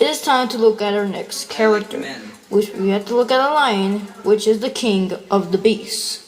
It's time to look at our next character, which we have to look at a lion, which is the king of the beasts.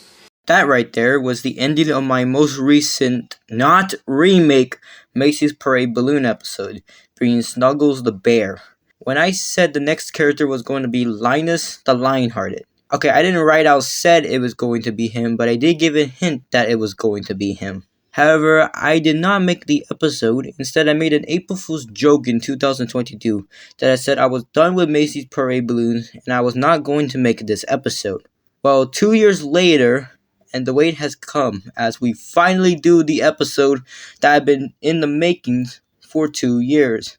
That right there was the ending of my most recent, not remake, Macy's Parade Balloon episode, bringing Snuggles the bear. When I said the next character was going to be Linus the Lionhearted. Okay, I didn't write out said it was going to be him, but I did give a hint that it was going to be him. However, I did not make the episode. Instead, I made an April Fool's joke in 2022 that I said I was done with Macy's Parade Balloons and I was not going to make this episode. Well, 2 years later, and the wait has come as we finally do the episode that had been in the makings for 2 years.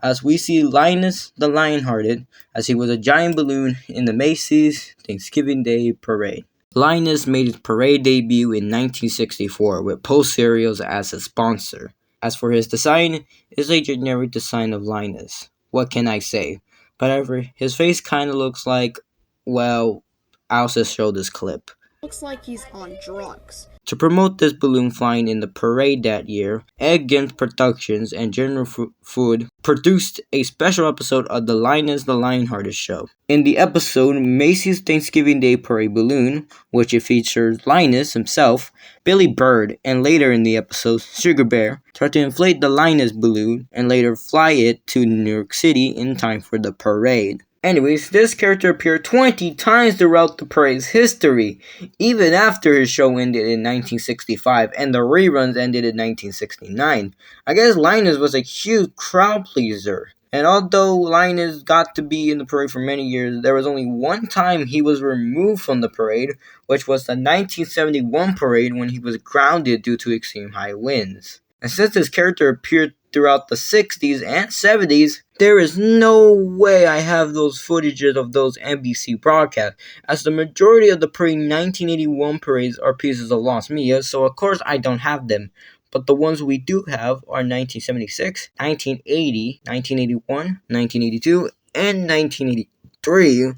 As we see Linus the Lionhearted as he was a giant balloon in the Macy's Thanksgiving Day Parade. Linus made his parade debut in 1964 with Post Cereals as a sponsor. As for his design, it's a generic design of Linus. What can I say? However, his face kinda looks like, well, I'll just show this clip. Looks like he's on drugs. To promote this balloon flying in the parade that year, Eggins Productions and General Food produced a special episode of the Linus the Lionhearted show. In the episode Macy's Thanksgiving Day Parade Balloon, which it features Linus himself, Billy Bird, and later in the episode Sugar Bear, tried to inflate the Linus balloon and later fly it to New York City in time for the parade. Anyways, this character appeared 20 times throughout the parade's history, even after his show ended in 1965 and the reruns ended in 1969. I guess Linus was a huge crowd pleaser. And although Linus got to be in the parade for many years, there was only one time he was removed from the parade, which was the 1971 parade when he was grounded due to extreme high winds. And since this character appeared throughout the 60s and 70s, there is no way I have those footages of those NBC broadcasts, as the majority of the pre-1981 parades are pieces of lost media, so of course I don't have them. But the ones we do have are 1976, 1980, 1981, 1982, and 1983,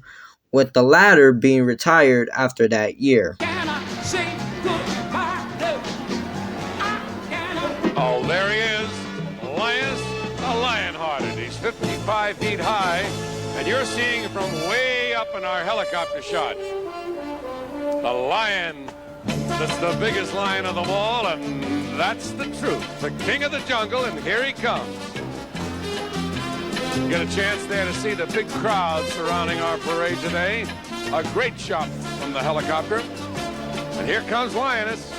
with the latter being retired after that year. Oh, there he is, Linus the Lionhearted. He's 55 feet high, and you're seeing from way up in our helicopter shot. The lion that's the biggest lion of them all, and that's the truth. The king of the jungle, and here he comes. Get a chance there to see the big crowd surrounding our parade today. A great shot from the helicopter. And here comes Linus.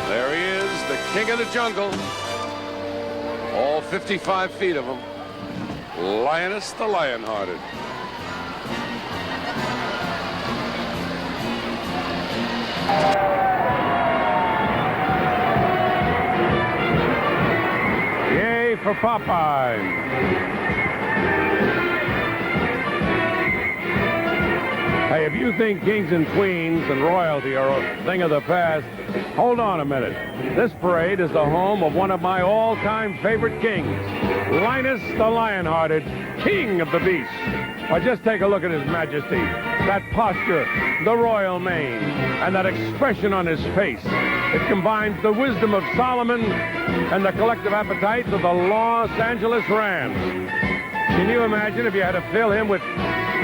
There he is, the king of the jungle. All 55 feet of him. Linus the Lionhearted. Yay for Popeye. Hey, if you think kings and queens and royalty are a thing of the past, hold on a minute. This parade is the home of one of my all-time favorite kings, Linus the Lionhearted, king of the beasts. Why, just take a look at his majesty, that posture, the royal mane, and that expression on his face. It combines the wisdom of Solomon and the collective appetites of the Los Angeles Rams. Can you imagine if you had to fill him with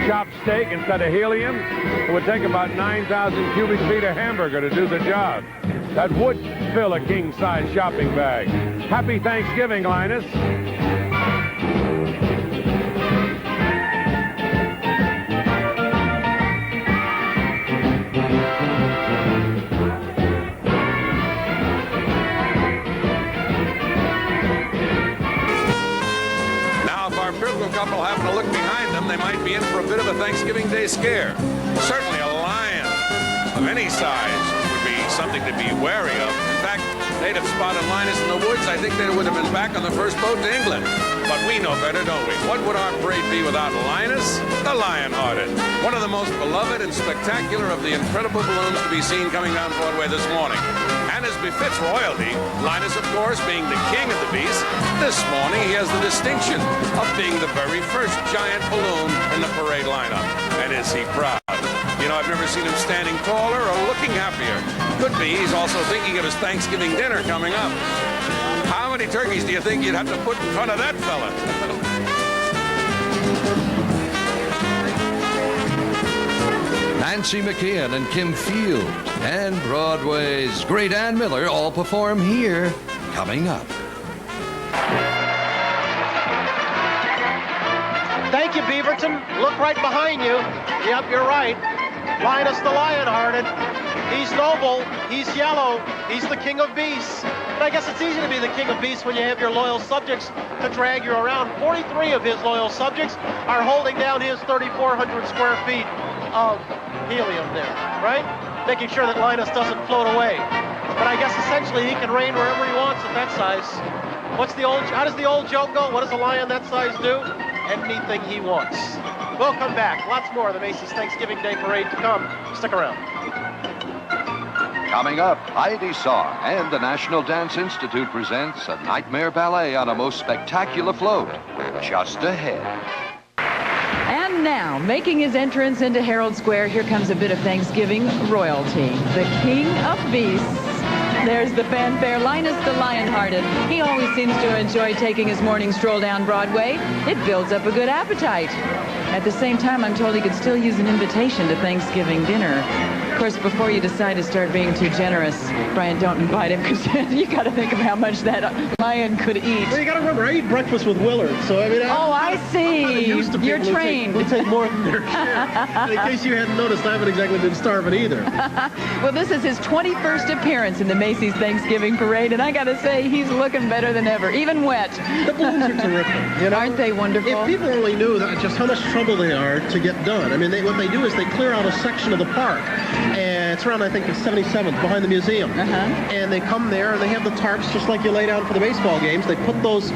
chopped steak instead of helium? It would take about 9,000 cubic feet of hamburger to do the job. That would fill a king-size shopping bag. Happy Thanksgiving, Linus. spiritual couple happen to look behind them, they might be in for a bit of a Thanksgiving Day scare. Certainly a lion of any size would be something to be wary of. In fact, they'd have spotted Linus in the woods. I think they would have been back on the first boat to England. But we know better, don't we? What would our parade be without Linus the Lionhearted? One of the most beloved and spectacular of the incredible balloons to be seen coming down Broadway this morning. And as befits royalty, Linus, of course, being the king of the beasts, this morning he has the distinction of being the very first giant balloon in the parade lineup. And is he proud? You know, I've never seen him standing taller or looking happier. Could be he's also thinking of his Thanksgiving dinner coming up. How many turkeys do you think you'd have to put in front of that fella? Nancy McKeon and Kim Field and Broadway's Great Ann Miller all perform here, coming up. Thank you, Beaverton. Look right behind you. Yep, you're right. Linus the Lionhearted. He's noble. He's yellow. He's the king of beasts. But I guess it's easy to be the king of beasts when you have your loyal subjects to drag you around. 43 of his loyal subjects are holding down his 3,400 square feet of helium there, right? Making sure that Linus doesn't float away. But I guess essentially he can reign wherever he wants at that size. How does the old joke go? What does a lion that size do? Anything he wants. We'll come back. Lots more of the Macy's Thanksgiving Day Parade to come. Stick around. Coming up, Heidi Saw and the National Dance Institute presents a nightmare ballet on a most spectacular float. Just ahead. And now, making his entrance into Herald Square, here comes a bit of Thanksgiving royalty. The King of Beasts. There's the fanfare, Linus the Lionhearted. He always seems to enjoy taking his morning stroll down Broadway. It builds up a good appetite. At the same time, I'm told he could still use an invitation to Thanksgiving dinner. Of course, before you decide to start being too generous, Brian, don't invite him, because you got to think of how much that lion could eat. Well, you got to remember, I eat breakfast with Willard, so I mean... I see. You're trained. We'll take more than their share. In case you hadn't noticed, I haven't exactly been starving either. Well, this is his 21st appearance in the Macy's Thanksgiving Parade, and I got to say, he's looking better than ever, even wet. The balloons are terrific. You know? Aren't they wonderful? If people only knew that just how much trouble they are to get done. I mean, what they do is they clear out a section of the park, and it's around, I think, the 77th, behind the museum. And they come there, and they have the tarps, just like you lay down for the baseball games. They put those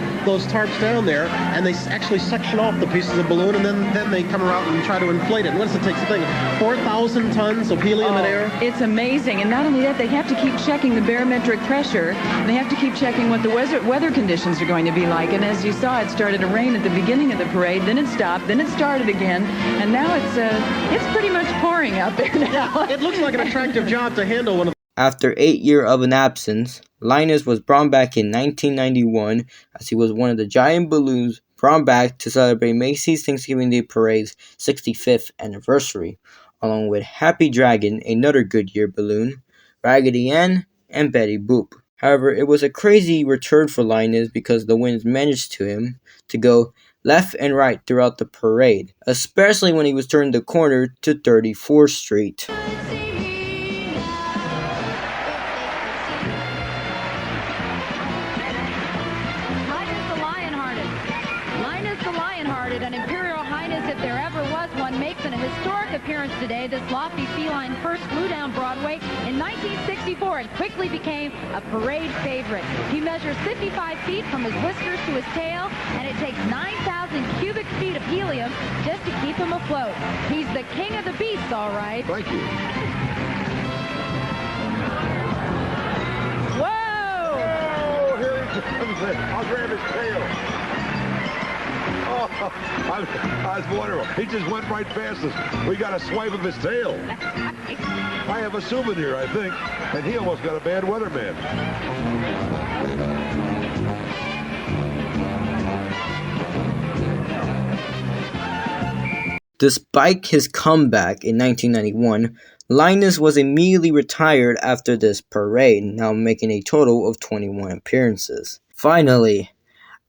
tarps down there, and they actually section off the pieces of balloon, and then they come around and try to inflate it. And what does it take? Something 4,000 tons of helium and air? It's amazing. And not only that, they have to keep checking the barometric pressure, and they have to keep checking what the weather conditions are going to be like. And as you saw, it started to rain at the beginning of the parade, then it stopped, then it started again, and now it's pretty much pouring out there now. Yeah, it looks like an attractive job to handle one of. After 8 years of an absence, Linus was brought back in 1991 as he was one of the giant balloons brought back to celebrate Macy's Thanksgiving Day Parade's 65th anniversary, along with Happy Dragon, another Goodyear balloon, Raggedy Ann, and Betty Boop. However, it was a crazy return for Linus because the winds managed him to go left and right throughout the parade, especially when he was turning the corner to 34th Street. An Imperial Highness, if there ever was one, makes an historic appearance today. This lofty feline first flew down Broadway in 1964 and quickly became a parade favorite. He measures 55 feet from his whiskers to his tail, and it takes 9,000 cubic feet of helium just to keep him afloat. He's the king of the beasts, all right. Thank you. Whoa! Oh, here he comes. I'll grab his tail. Oh, I was wondering. He just went right past us. We got a swipe of his tail. I have a souvenir, I think, and he almost got a bad weatherman. Despite his comeback in 1991, Linus was immediately retired after this parade, now making a total of 21 appearances. Finally,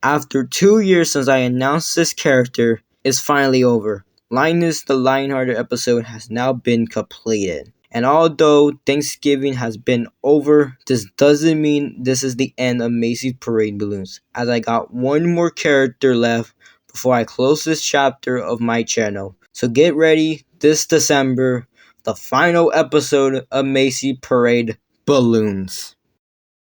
after 2 years since I announced this character, it's finally over. Linus the Lionhearted episode has now been completed. And although Thanksgiving has been over, this doesn't mean this is the end of Macy's Parade Balloons, as I got one more character left before I close this chapter of my channel. So get ready this December, the final episode of Macy Parade Balloons.